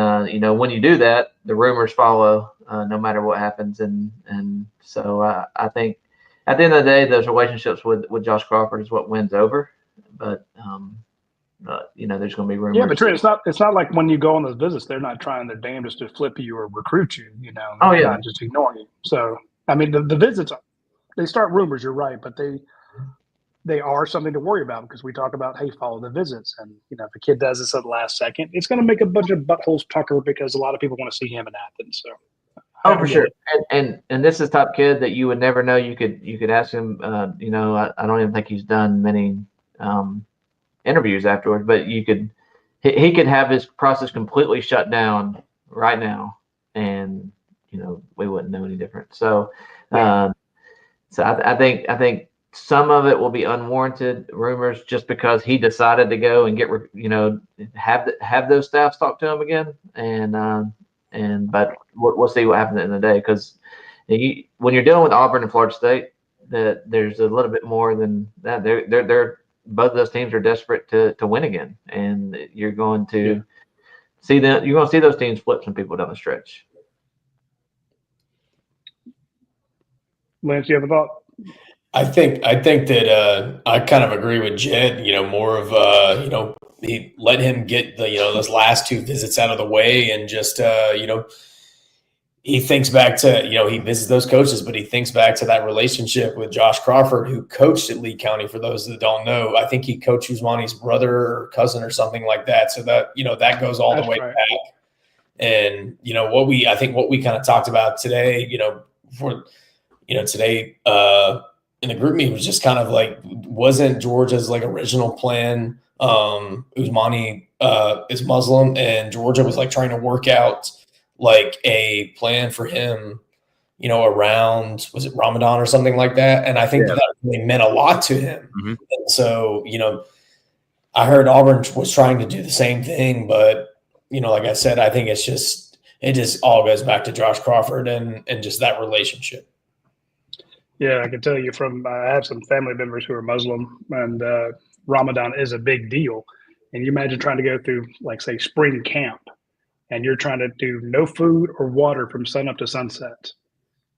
when you do that, the rumors follow no matter what happens, and so I think at the end of the day, those relationships with Josh Crawford is what wins over. But there's going to be rumors. Yeah, but Trent, it's not like when you go on those visits, they're not trying their damnedest to flip you or recruit you. Oh yeah, not just ignoring you. So I mean, the visits, they start rumors. You're right, but they are something to worry about, because we talk about, hey, follow the visits. And, if a kid does this at the last second, it's going to make a bunch of buttholes pucker, because a lot of people want to see him in Athens. So, for sure. And this is the type of kid that you would never know. You could ask him, I don't even think he's done many interviews afterwards, but he could have his process completely shut down right now. And, we wouldn't know any different. So, I think some of it will be unwarranted rumors just because he decided to go and get, have those staffs talk to him again. But we'll see what happens in the day, because when you're dealing with Auburn and Florida State, there's a little bit more than that. They're both of those teams are desperate to win again, and you're going to see them. You're going to see those teams flip some people down the stretch. Lance, you have a thought? I think that I kind of agree with Jed. More of he let him get those last two visits out of the way, and just he thinks back to he visits those coaches, but he thinks back to that relationship with Josh Crawford, who coached at Lee County. For those that don't know, I think he coached Usmani's brother or cousin or something like that. So that that goes all the way back. And what we kind of talked about today, for today in the group meeting was just kind of like, wasn't Georgia's like original plan. Usmani is Muslim, and Georgia was like trying to work out like a plan for him, around, was it Ramadan or something like that? And I think that really meant a lot to him. Mm-hmm. And so, I heard Auburn was trying to do the same thing, but like I said, I think it just all goes back to Josh Crawford and just that relationship. Yeah, I can tell you I have some family members who are Muslim, and Ramadan is a big deal. And you imagine trying to go through, like, say, spring camp, and you're trying to do no food or water from sun up to sunset.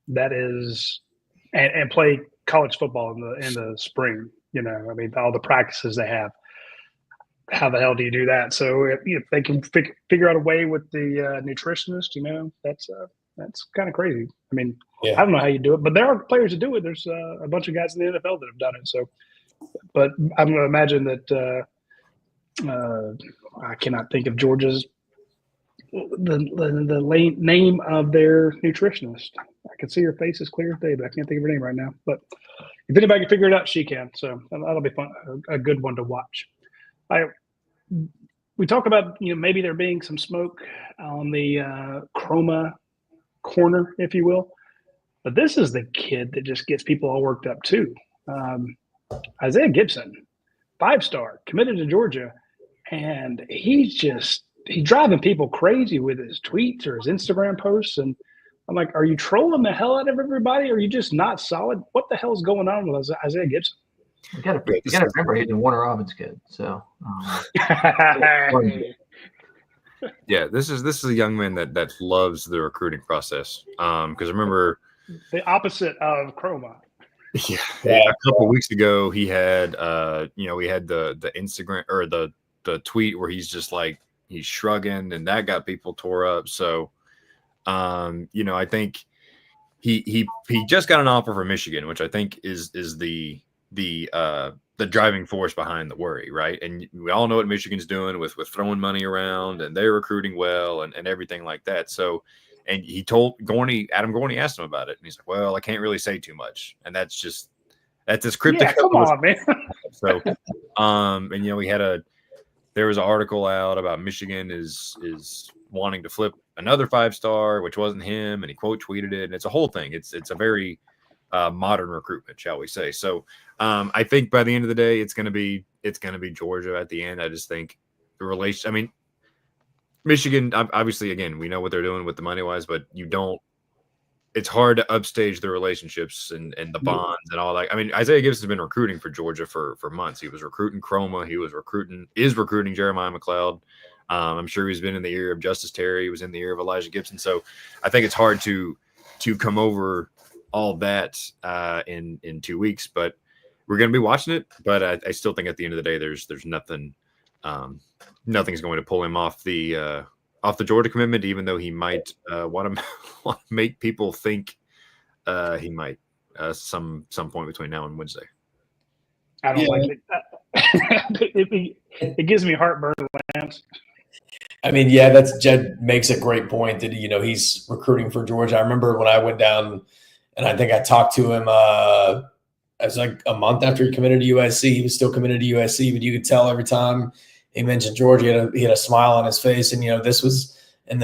That is, and play college football in the spring. I mean, all the practices they have. How the hell do you do that? So if they can figure out a way with the nutritionist, that's kind of crazy. I mean, I don't know how you do it, but there are players that do it. There's a bunch of guys in the NFL that have done it. So, but I'm going to imagine that I cannot think of Georgia's the name of their nutritionist. I can see her face is clear as day, but I can't think of her name right now. But if anybody can figure it out, she can. So that'll be fun, a good one to watch. We talk about maybe there being some smoke on the Chroma corner, if you will, but this is the kid that just gets people all worked up too. Isaiah Gibson, 5-star, committed to Georgia, and he's driving people crazy with his tweets or his Instagram posts. And I'm like, are you trolling the hell out of everybody? Or are you just not solid? What the hell is going on with Isaiah Gibson? You got to remember he's a Warner Robins kid. So, yeah, this is a young man that loves the recruiting process. Because remember, the opposite of Chroma. Yeah, a couple of weeks ago he had we had the Instagram or the tweet where he's just like he's shrugging, and that got people tore up. So, I think he just got an offer from Michigan, which I think is the driving force behind the worry, right? And we all know what Michigan's doing with throwing money around, and they're recruiting well and everything like that. So, and he told Adam Gorney asked him about it, and he's like, "Well, I can't really say too much," and that's as cryptic. Yeah, come on, man. So, and there was an article out about Michigan is wanting to flip another 5-star, which wasn't him, and he quote tweeted it, and it's a whole thing. It's a very modern recruitment, shall we say? So, I think by the end of the day, it's going to be Georgia at the end. I just think the relation. I mean, Michigan, obviously, again, we know what they're doing with the money wise, but it's hard to upstage the relationships and the bonds and all that. I mean, Isaiah Gibson's been recruiting for Georgia for months. He was recruiting Chroma. He is recruiting Jeremiah McLeod. I'm sure he's been in the ear of Justice Terry. He was in the ear of Elijah Gibson. So I think it's hard to come over all that in 2 weeks, but we're going to be watching it. But I still think at the end of the day, there's nothing. Nothing's going to pull him off the Georgia commitment, even though he might want to make people think he might some point between now and Wednesday. I don't like it. It gives me heartburn. I mean, Jed makes a great point that he's recruiting for Georgia. I remember when I went down, and I think I talked to him. It was like a month after he committed to USC. He was still committed to USC, but you could tell every time he mentioned Georgia, he had a smile on his face. And this was, and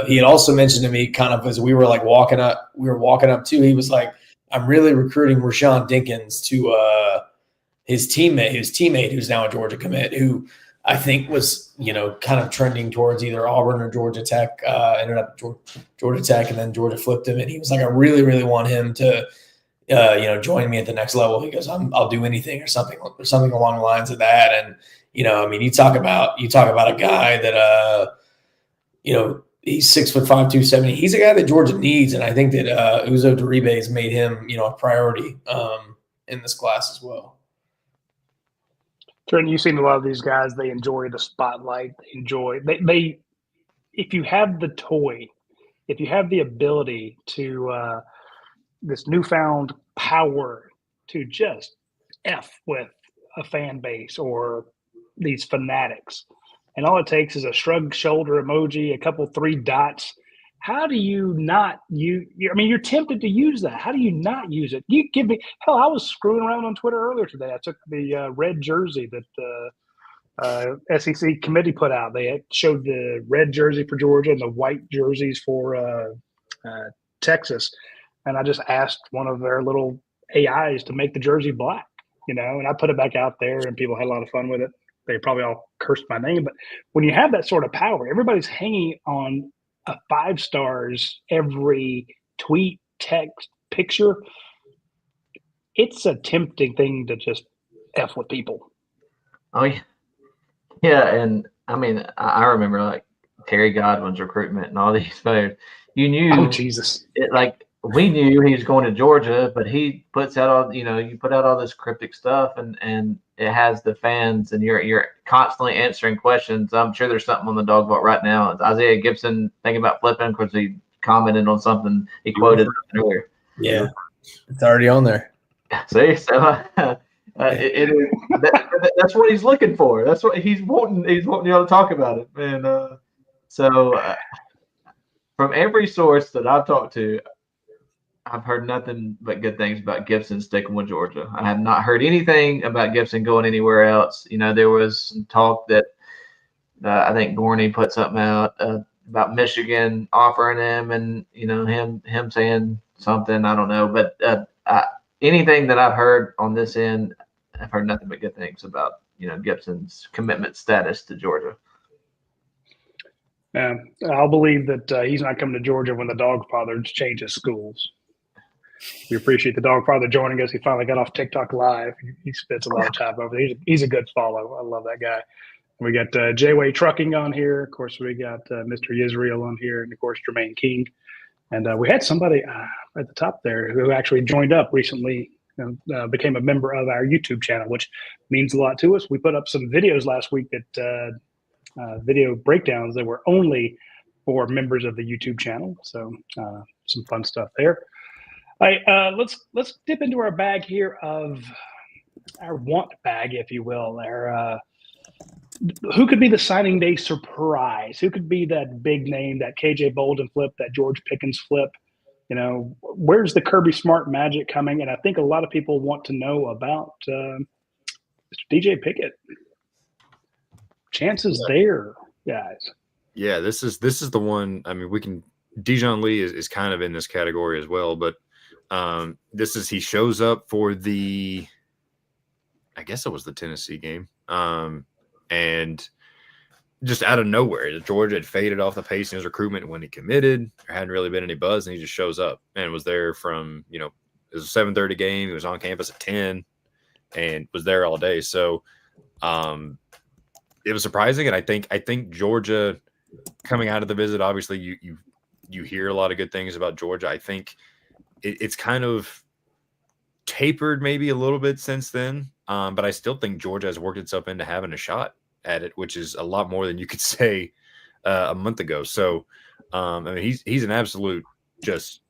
he had also mentioned to me, kind of as we were like walking up too. He was like, "I'm really recruiting Rashawn Dinkins to his teammate who's now a Georgia commit, who I think was kind of trending towards either Auburn or Georgia Tech. Ended up Georgia Tech, and then Georgia flipped him. And he was like, I really, really want him to join me at the next level. He goes, I'll do anything or something along the lines of that. And I mean, you talk about a guy that he's 6'5", 270. He's a guy that Georgia needs, and I think that Uzo Duribe has made him a priority. in this class as well. Trent, you've seen a lot of these guys. They enjoy the spotlight. They if you have the toy, if you have the ability to this newfound power to just F with a fan base or these fanatics, and all it takes is a shrug shoulder emoji, a couple 3 dots. How do you not I mean, you're tempted to use that. How do you not use it? You give me hell. I was screwing around on Twitter earlier today. I took the red jersey that SEC committee put out. They showed the red jersey for Georgia and the white jerseys for Texas, and I just asked one of their little AIs to make the jersey black. And I put it back out there, and people had a lot of fun with it. They probably all cursed my name, but when you have that sort of power, everybody's hanging on a 5 stars every tweet, text, picture. It's a tempting thing to just F with people. Oh, yeah. Yeah, and I mean, I remember like Terry Godwin's recruitment and all these players. You knew, oh Jesus, we knew he was going to Georgia, but he puts out all, you put out all this cryptic stuff, and it has the fans, and you're constantly answering questions. I'm sure there's something on the dog vault right now. It's Isaiah Gibson thinking about flipping because he commented on something he quoted earlier. Yeah, it's already on there. See, so it is that's what he's looking for. That's what he's wanting. He's wanting y'all to talk about it, and so from every source that I've talked to, I've heard nothing but good things about Gibson sticking with Georgia. I have not heard anything about Gibson going anywhere else. There was some talk that I think Gorney put something out about Michigan offering him, and him saying something. I don't know, but anything that I've heard on this end, I've heard nothing but good things about Gibson's commitment status to Georgia. I'll believe that he's not coming to Georgia when the dog father changes schools. We appreciate the dog father joining us. He finally got off TikTok Live. He spends a lot of time over there. He's a good follow. I love that guy. We got J-Way Trucking on here. Of course, we got Mr. Israel on here, and of course, Jermaine King. And we had somebody at the top there who actually joined up recently, became a member of our YouTube channel, which means a lot to us. We put up some videos last week that video breakdowns that were only for members of the YouTube channel. So some fun stuff there. All right, let's dip into our bag here of our want bag, if you will. Who could be the signing day surprise? Who could be that big name, that KJ Bolden flip, that George Pickens flip? Where's the Kirby Smart magic coming? And I think a lot of people want to know about Mr. DJ Pickett. Chances there, guys. Yeah, this is the one. I mean, Dijon Lee is kind of in this category as well, but he shows up for I guess it was the Tennessee game. And just out of nowhere, Georgia had faded off the pace in his recruitment when he committed. There hadn't really been any buzz, and he just shows up and was there from, it was a 7:30 game. He was on campus at 10 and was there all day. So it was surprising. And I think Georgia coming out of the visit, obviously you hear a lot of good things about Georgia. I think it's kind of tapered maybe a little bit since then. But I still think Georgia has worked itself into having a shot at it, which is a lot more than you could say a month ago. So, I mean, he's an absolute just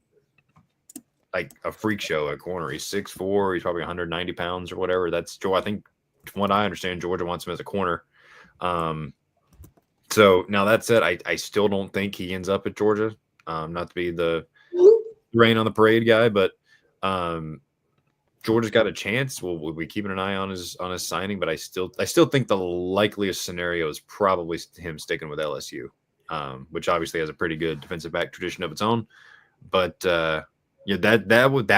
like a freak show at corner. He's 6'4". He's probably 190 pounds or whatever. That's Joe. I think from what I understand, Georgia wants him as a corner. So now that said, I still don't think he ends up at Georgia. Not to be the rain on the parade guy, but Georgia's got a chance. We'll be keeping an eye on his signing, but I still think the likeliest scenario is probably him sticking with LSU, which obviously has a pretty good defensive back tradition of its own. But that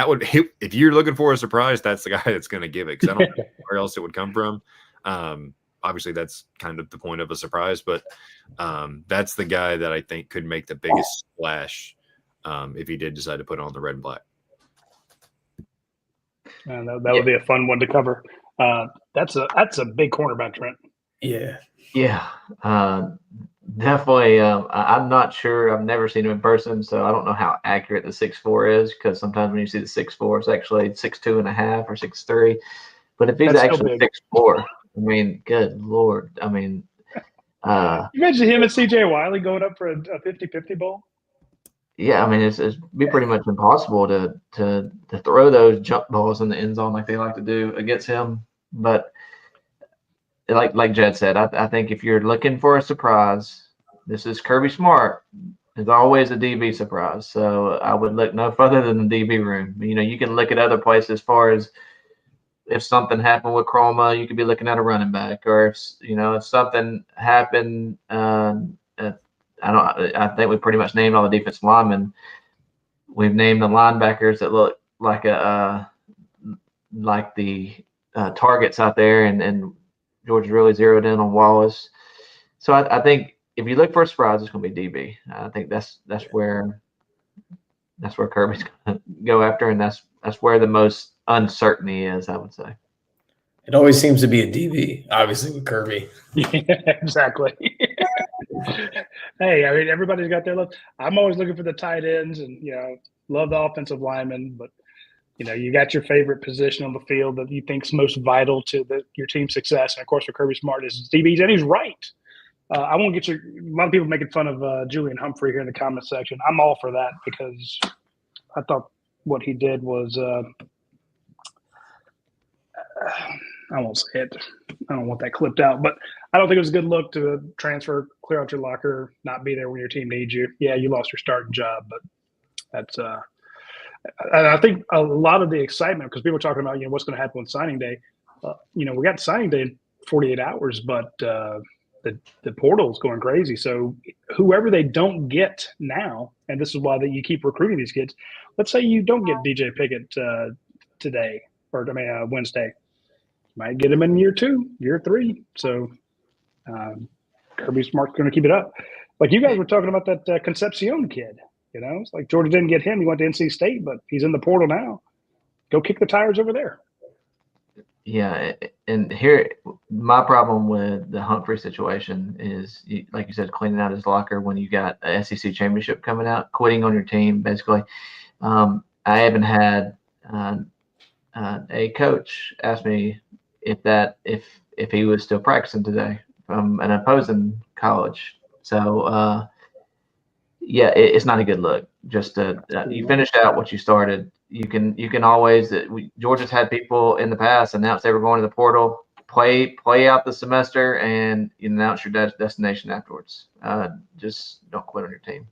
would if you're looking for a surprise, that's the guy that's going to give it, because I don't know where else it would come from. Obviously, that's kind of the point of a surprise, but that's the guy that I think could make the biggest splash if he did decide to put on the red and black. That would be a fun one to cover. That's a big cornerback, Trent. Yeah. Yeah. Definitely. I'm not sure. I've never seen him in person, so I don't know how accurate the 6'4" is. Because sometimes when you see the 6'4", it's actually 6'2.5" or 6'3". But if he's That's still actually big. 6'4", I mean, good Lord. I mean, You mentioned him and C.J. Wiley going up for a 50-50 bowl. yeah, I mean, it's be pretty much impossible to throw those jump balls in the end zone like they like to do against him. But like Jed said, I think if you're looking for a surprise, this is Kirby Smart. There's always a DB surprise. So I would look no further than the DB room. You know, you can look at other places as far as if something happened with Chroma, you could be looking at a running back, or if something happened, I think we pretty much named all the defensive linemen. We've named the linebackers that look like the targets out there, and George really zeroed in on Wallace. So I think if you look for a surprise, it's going to be DB. I think that's where Kirby's going to go after, and that's where the most uncertainty is, I would say. It always seems to be a DB, obviously, with Kirby. Yeah, exactly. Hey, I mean, everybody's got their love. I'm always looking for the tight ends, and love the offensive linemen. But you got your favorite position on the field that you think's most vital to your team's success. And of course, for Kirby Smart is DBs, and he's right. I won't get you. A lot of people making fun of Julian Humphrey here in the comment section. I'm all for that because I thought what he did was. I won't say it. I don't want that clipped out, but I don't think it was a good look to transfer, clear out your locker, not be there when your team needs you. Yeah, you lost your starting job, but that's. I think a lot of the excitement because people are talking about what's going to happen on signing day. We got signing day in 48 hours, but the portal is going crazy. So whoever they don't get now, and this is why you keep recruiting these kids. Let's say you don't get DJ Pickett today, or Wednesday. Might get him in year 2, year 3. So Kirby Smart's going to keep it up. Like you guys were talking about that Concepcion kid. It's like Georgia didn't get him. He went to NC State, but he's in the portal now. Go kick the tires over there. Yeah, and here my problem with the Humphrey situation is, like you said, cleaning out his locker when you got a SEC championship coming out, quitting on your team, basically. I even had a coach ask me if he was still practicing today from an opposing college. So yeah, it's not a good look. Just you finished out what you started. You can always Georgia's had people in the past announce they were going to the portal, play out the semester, and you announce your destination afterwards. Just don't quit on your team.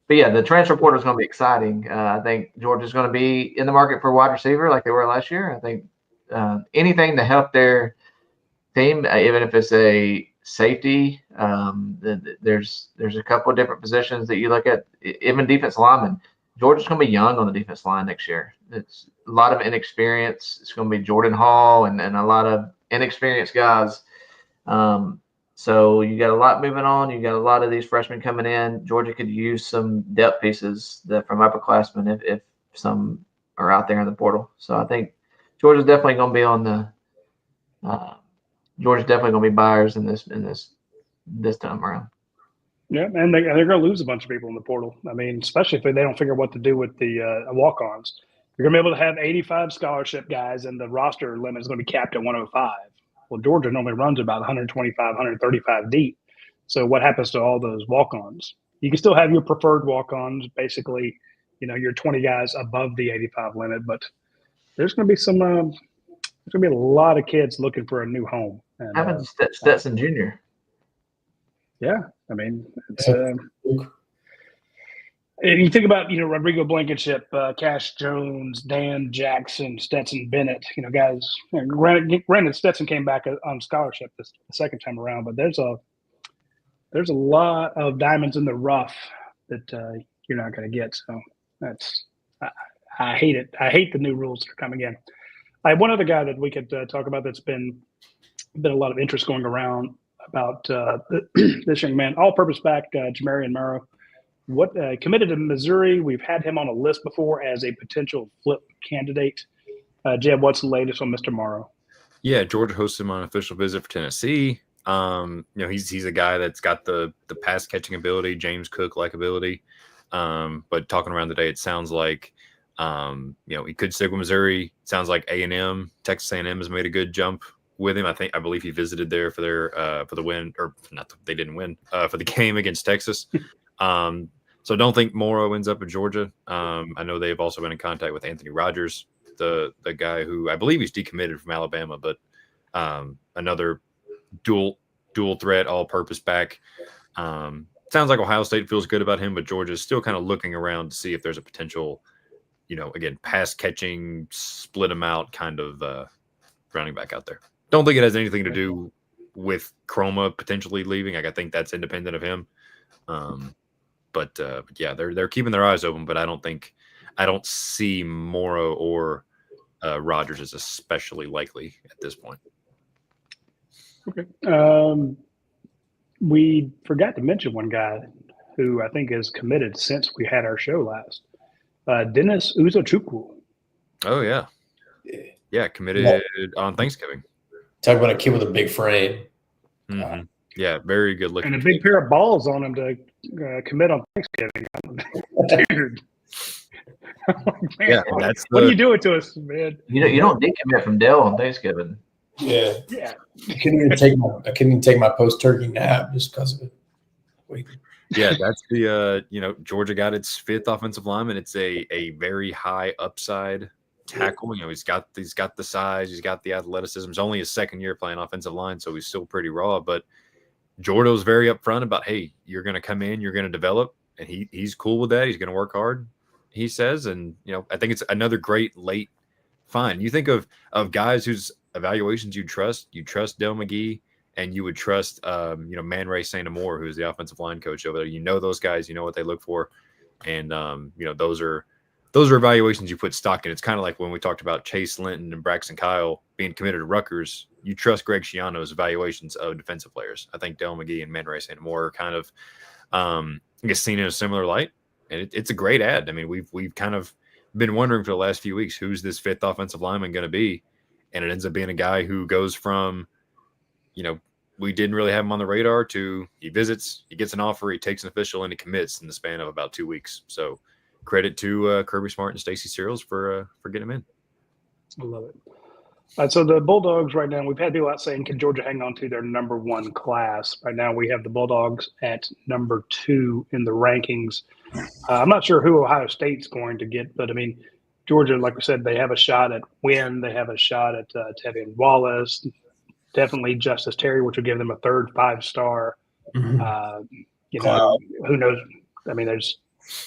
But yeah, the transfer portal is going to be exciting. I think Georgia's going to be in the market for a wide receiver like they were last year. I think anything to help their team, even if it's a safety, there's a couple of different positions that you look at, even defense linemen. Georgia's going to be young on the defense line next year. It's a lot of inexperience. It's going to be Jordan Hall and a lot of inexperienced guys. So you got a lot moving on. You got a lot of these freshmen coming in. Georgia could use some depth pieces from upperclassmen if some are out there in the portal. So I think Georgia's definitely going to be on the Georgia's definitely going to be buyers in this time around. Yeah, and they're going to lose a bunch of people in the portal. I mean, especially if they don't figure out what to do with the walk-ons. You're going to be able to have 85 scholarship guys, and the roster limit is going to be capped at 105. Well, Georgia normally runs about 125, 135 deep. So what happens to all those walk-ons? You can still have your preferred walk-ons, basically, your 20 guys above the 85 limit, but there's going to be there's going to be a lot of kids looking for a new home. And, How about Stetson Jr.? Yeah, I mean, it's and you think about Rodrigo Blankenship, Cash Jones, Dan Jackson, Stetson Bennett, guys. Granted, Stetson came back on scholarship the second time around, but there's a lot of diamonds in the rough that you're not going to get. So I hate it. I hate the new rules that are coming in. I have one other guy that we could talk about that's been a lot of interest going around about this young man, all-purpose back, Jamarian Morrow. What committed to Missouri? We've had him on a list before as a potential flip candidate. Jeb, what's the latest on Mr. Morrow? Yeah, Georgia hosted him on an official visit for Tennessee. He's a guy that's got the pass catching ability, James Cook like ability. But talking around today, it sounds like he could stick with Missouri. It sounds like A&M, Texas A&M has made a good jump with him. I believe he visited there for the win, or not. They didn't win for the game against Texas. So don't think Morrow ends up at Georgia. I know they've also been in contact with Anthony Rogers, the guy who I believe he's decommitted from Alabama, but another dual threat, all-purpose back. Sounds like Ohio State feels good about him, but Georgia's still kind of looking around to see if there's a potential, again, pass catching, split them out kind of running back out there. Don't think it has anything to do with Chroma potentially leaving. I think that's independent of him. But yeah, they're keeping their eyes open, but I don't see Morrow or Rogers as especially likely at this point. Okay. We forgot to mention one guy who I think is committed since we had our show last. Dennis Uzochukwu. Oh, yeah. Yeah, committed on Thanksgiving. Talk about a kid with a big frame. Mm-hmm. Yeah, very good looking. And a big pair of balls on him to commit on Thanksgiving. Dude. Man, Yeah, what are you doing to us, man? You don't decommit from Dell on Thanksgiving. Yeah. I couldn't even take my post-turkey nap just because of it. Wait. Yeah, that's the Georgia got its 5th offensive lineman. It's a very high upside tackle. He's got the size, he's got the athleticism. It's only his 2nd year playing offensive line, so he's still pretty raw. But Jordo's very upfront about, hey, you're going to come in, you're going to develop, and he's cool with that. He's going to work hard, he says. And I think it's another great late find. You think of guys whose evaluations you trust Del McGee, and you would trust Man Ray St. Amour, who's the offensive line coach over there. Those guys, what they look for, and those are evaluations you put stock in. It's kind of like when we talked about Chase Linton and Braxton Kyle being committed to Rutgers. You trust Greg Schiano's evaluations of defensive players. I think Del McGee and Man Ray St. Amour are kind of I guess seen in a similar light, and it's a great ad. I mean, we've kind of been wondering for the last few weeks who's this 5th offensive lineman going to be. And it ends up being a guy who goes from, we didn't really have him on the radar to he visits, he gets an offer, he takes an official, and he commits in the span of about 2 weeks. So credit to Kirby Smart and Stacey Searles for getting him in. I love it. So the Bulldogs right now, we've had people out saying, can Georgia hang on to their number 1 class? Right now we have the Bulldogs at number 2 in the rankings. I'm not sure who Ohio State's going to get, but I mean, Georgia, like we said, they have a shot at Wynn. They have a shot at Tevian Wallace. Definitely Justice Terry, which would give them a 3rd 5-star. Mm-hmm. Who knows? I mean, there's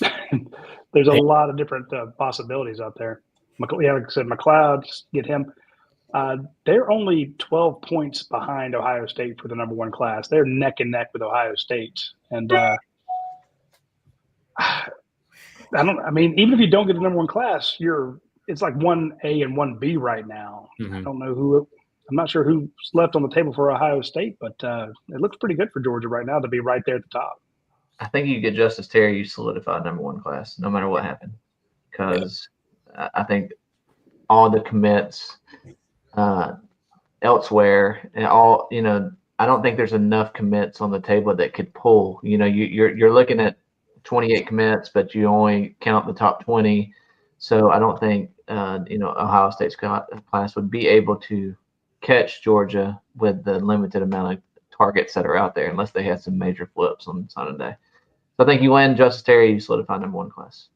a lot of different possibilities out there. Like I said, McLeod, get him. They're only 12 points behind Ohio State for the number 1 class. They're neck and neck with Ohio State. And even if you don't get the number 1 class, it's like 1A and 1B right now. Mm-hmm. I don't know I'm not sure who's left on the table for Ohio State, but it looks pretty good for Georgia right now to be right there at the top. I think you get Justice Terry, you solidify number 1 class, no matter what happened. Because I think all the commits elsewhere and all, I don't think there's enough commits on the table that could pull. You're looking at 28 commits, but you only count the top 20. So I don't think, Ohio State's class would be able to catch Georgia with the limited amount of targets that are out there, unless they had some major flips on Sunday. So I think you land Justice Terry, you solidify number 1 class.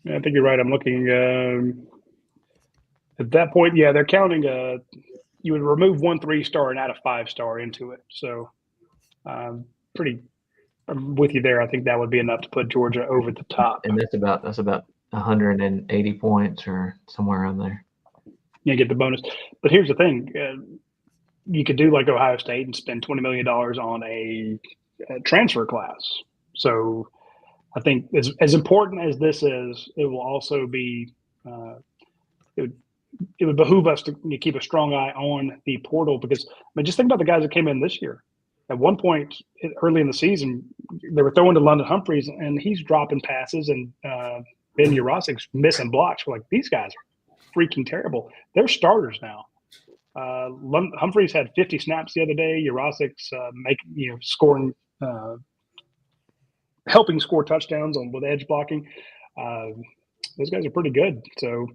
Yeah, I think you're right. I'm looking at that point. Yeah, they're counting. You would remove 1 3-star and add a 5-star into it. So I'm with you there. I think that would be enough to put Georgia over the top. And that's about 180 points or somewhere around there. You get the bonus. But here's the thing. You could do like Ohio State and spend $20 million on a transfer class. So I think as important as this is, it will also be it would behoove us to keep a strong eye on the portal, because just think about the guys that came in this year. At one point early in the season, they were throwing to London Humphreys, and he's dropping passes, and Ben Urasik's missing blocks. We're like, these guys are freaking terrible. They're starters now. Humphreys had 50 snaps the other day. Jurasic's scoring, helping score touchdowns with edge blocking. Those guys are pretty good. So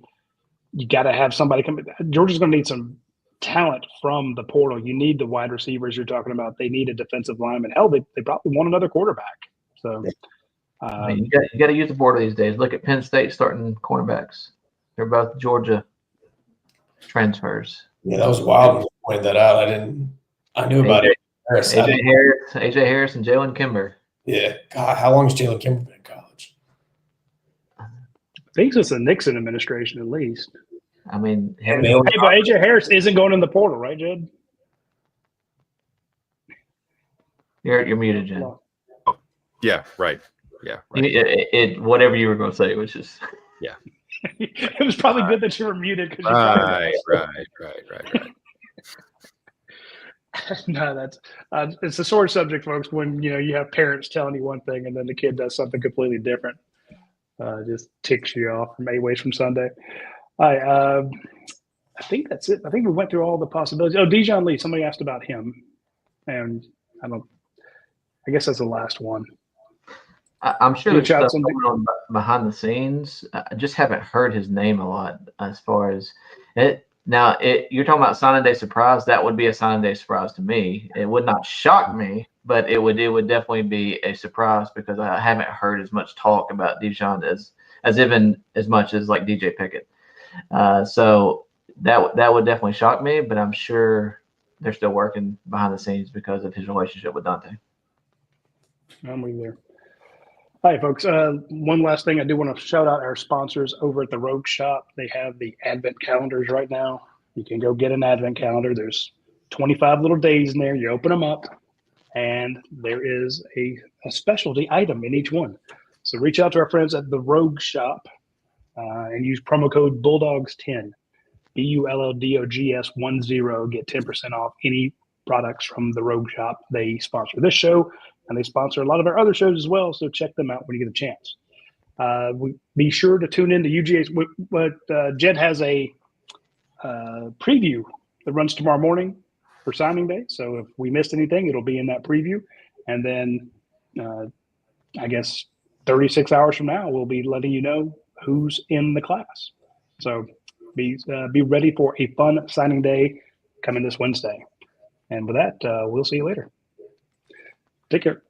you got to have somebody come. Georgia's going to need some talent from the portal. You need the wide receivers you're talking about. They need a defensive lineman. Hell, they probably want another quarterback. So you got to use the portal these days. Look at Penn State starting cornerbacks. They're both Georgia transfers. Yeah, that was wild when you pointed that out. I knew about it. AJ Harris and Jalen Kimber. Yeah. God, how long has Jalen Kimber been in college? I think it's the Nixon administration, at least. I mean, but AJ Harris isn't going in the portal, right, Jed? You're muted, Jed. Yeah, right. Yeah, right. Whatever you were going to say was just. Yeah. It was probably good that you were muted. Right. No, that's it's a sore subject, folks. When you have parents telling you one thing and then the kid does something completely different, just ticks you off from 8 ways from Sunday. All right, I think that's it. I think we went through all the possibilities. Oh, Dijon Lee. Somebody asked about him, and I guess that's the last one. I'm sure there's stuff going on behind the scenes. I just haven't heard his name a lot as far as it. Now, you're talking about signing day surprise. That would be a signing day surprise to me. It would not shock me, but it would definitely be a surprise because I haven't heard as much talk about Dijon as even as much as like DJ Pickett. So that would definitely shock me, but I'm sure they're still working behind the scenes because of his relationship with Dante. I'm with you there. All right, folks. One last thing. I do want to shout out our sponsors over at the Rogue Shop. They have the Advent calendars right now. You can go get an Advent calendar. There's 25 little days in there. You open them up, and there is a specialty item in each one. So reach out to our friends at the Rogue Shop and use promo code Bulldogs10, BULLDOGS10. Get 10% off any products from the Rogue Shop. They sponsor this show. And they sponsor a lot of our other shows as well, so check them out when you get a chance. Be sure to tune in to UGA's. Jed has a preview that runs tomorrow morning for signing day. So if we missed anything, it'll be in that preview. And then I guess 36 hours from now, we'll be letting you know who's in the class. So be ready for a fun signing day coming this Wednesday. And with that, we'll see you later. Take care.